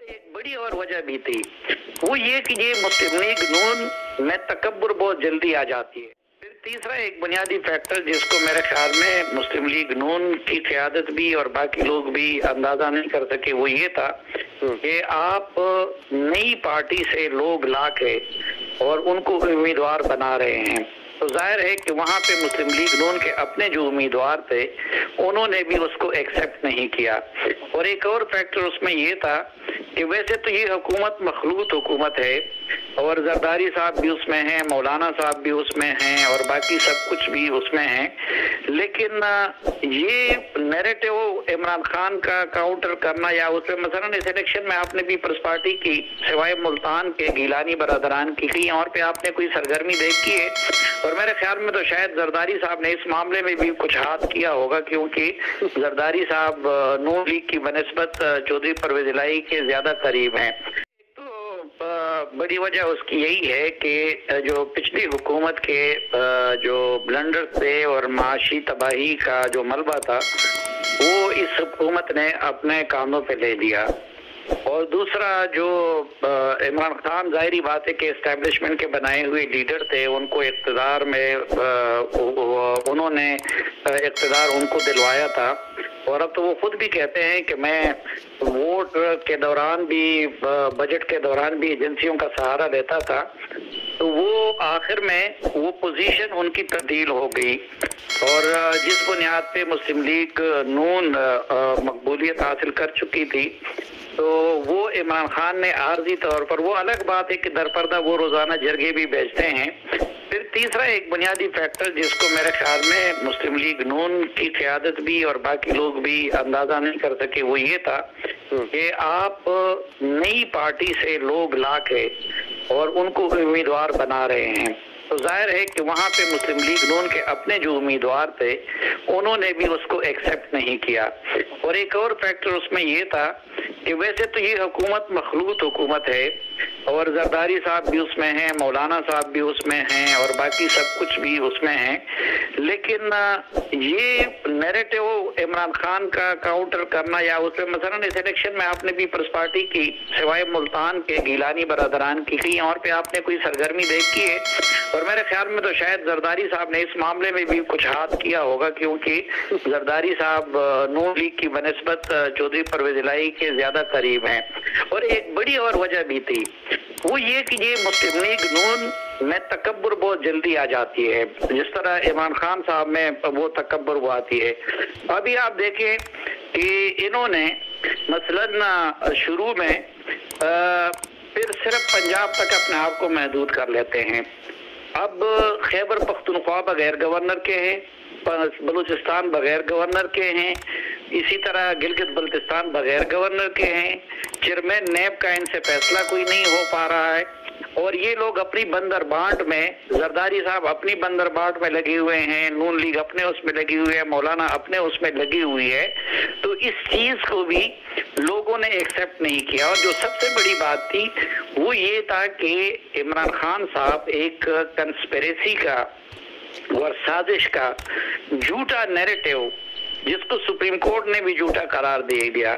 एक बड़ी और वजह भी थी, वो ये कि ये मुस्लिम लीग नून में तकब्बुर बहुत जल्दी आ जाती है। फिर तीसरा एक बुनियादी फैक्टर जिसको मेरे ख्याल में मुस्लिम लीग नून की क़यादत भी और बाकी लोग भी अंदाजा नहीं कर सके, वो ये था कि आप नई पार्टी से लोग ला के और उनको उम्मीदवार बना रहे हैं, तो जाहिर है कि वहाँ पे मुस्लिम लीग नून के अपने जो उम्मीदवार थे उन्होंने भी उसको एक्सेप्ट नहीं किया। और एक और फैक्टर उसमें ये था कि वैसे तो ये हुकूमत मखलूत हुकूमत है और जरदारी साहब भी उसमें हैं, मौलाना साहब भी उसमें हैं और बाकी सब कुछ भी उसमें हैं, लेकिन ये नैरेटिव इमरान खान का काउंटर करना या उसमें मसलन इस इलेक्शन में आपने पीपल्स पार्टी की सिवाय मुल्तान के गीलानी बरादरान की कहीं और पे आपने कोई सरगर्मी देखी है? और मेरे ख्याल में तो शायद जरदारी साहब ने इस मामले में भी कुछ हाथ किया होगा, क्योंकि जरदारी साहब नून लीग की बनस्बत चौधरी परवेज इलाही के ज्यादा करीब हैं। तो बड़ी वजह उसकी यही है कि जो पिछली हुकूमत के जो ब्लंडर थे और माशी तबाही का जो मलबा था वो इस हुकूमत ने अपने कानों पे ले लिया। और दूसरा जो इमरान खान, जाहिरी बात है कि एस्टेब्लिशमेंट के बनाए हुए लीडर थे, उनको इक़्तिदार में उन्होंने इक़्तिदार उनको दिलवाया था और अब तो वो खुद भी कहते हैं कि मैं वोट के दौरान भी, बजट के दौरान भी एजेंसियों का सहारा लेता था। तो वो आखिर में वो पोजीशन उनकी तब्दील हो गई और जिस बुनियाद पे मुस्लिम लीग नून मकबूलियत हासिल कर चुकी थी, तो वो इमरान खान ने आर्जी तौर पर, वो अलग बात है कि दरपर्दा वो रोजाना जरगे भी बेचते हैं। फिर तीसरा एक बुनियादी फैक्टर जिसको मेरे ख्याल में मुस्लिम लीग नून की क़यादत भी और बाकी लोग भी अंदाजा नहीं कर सके, वो ये था कि आप नई पार्टी से लोग ला के और उनको उम्मीदवार बना रहे हैं, तो जाहिर है कि वहाँ पे मुस्लिम लीग नून के अपने जो उम्मीदवार थे उन्होंने भी उसको एक्सेप्ट नहीं किया। और एक और फैक्टर उसमें ये था कि वैसे तो ये हुकूमत मखलूत हुकूमत है और जरदारी साहब भी उसमें हैं, मौलाना साहब भी उसमें हैं और बाकी सब कुछ भी उसमें हैं, लेकिन ये नैरेटिव इमरान खान का काउंटर करना या उसमें मसलन इस इलेक्शन में आपने पीपल्स पार्टी की सिवाय मुल्तान के गीलानी बरादरान की कहीं और पे आपने कोई सरगर्मी देखी है? और मेरे ख्याल में तो शायद जरदारी साहब ने इस मामले में भी कुछ हाथ किया होगा, क्योंकि जरदारी साहब नून लीग की बनस्बत चौधरी परवेज इलाही के ज्यादा करीब हैं। और एक बड़ी और वजह भी थी, वो ये कि ये मुस्लिम लीग नून में तकब्बुर बहुत जल्दी आ जाती है, जिस तरह इमरान खान साहब में वो तकब्बुर वो आती है। अभी आप देखें कि इन्होंने मसलन शुरू में फिर सिर्फ पंजाब तक अपने आप को महदूद कर लेते हैं, अब खैबर पख्तूनख्वा बगैर गवर्नर के हैं, बलूचिस्तान बगैर गवर्नर के हैं, इसी तरह गिलगित बल्तिस्तान बगैर गवर्नर के हैं, चेयरमैन नैब का इनसे फैसला कोई नहीं हो पा रहा है और ये लोग अपनी बंदर बांट में, जरदारी साहब अपनी बंदर बांट में लगे हुए हैं, नून लीग अपने उसमें लगी हुई है, मौलाना अपने उसमें लगी हुई है। तो इस चीज को भी लोगों ने एक्सेप्ट नहीं किया। और जो सबसे बड़ी बात थी वो ये था कि इमरान खान साहब एक कंस्पिरेसी का और साजिश का झूठा नैरेटिव, जिसको सुप्रीम कोर्ट ने भी झूठा करार दे दिया,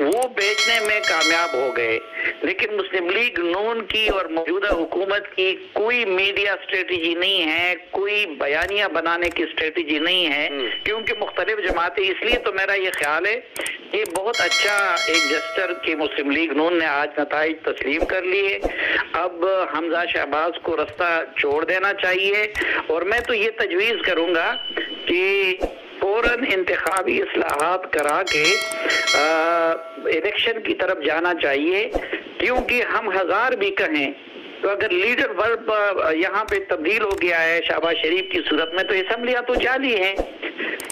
वो बेचने में कामयाब हो गए। लेकिन मुस्लिम लीग नून की और मौजूदा हुकूमत की कोई मीडिया स्ट्रेटजी नहीं है, कोई बयानिया बनाने की स्ट्रेटजी नहीं है, क्योंकि मुख्तलिफ जमातें, इसलिए तो मेरा ये ख्याल है कि बहुत अच्छा एक जस्टर की मुस्लिम लीग नून ने आज नताइज तस्लीम कर लिए। अब हमजा शहबाज को रास्ता छोड़ देना चाहिए और मैं तो ये तजवीज़ करूँगा कि फौरन इंतखाबी इस्लाहात करा के इलेक्शन की तरफ जाना चाहिए, क्योंकि हम हजार भी कहें तो अगर लीडर वर्ब यहाँ पे तब्दील हो गया है शहबाज शरीफ की सूरत में, तो असम्बलियाँ तो जाली हैं,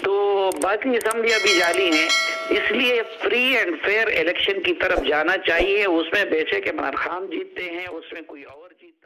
तो बाकी असम्बलियाँ भी जाली हैं। इसलिए फ्री एंड फेयर इलेक्शन की तरफ जाना चाहिए। उसमें बेशक इमरान खान जीतते हैं, उसमें कोई और जीतता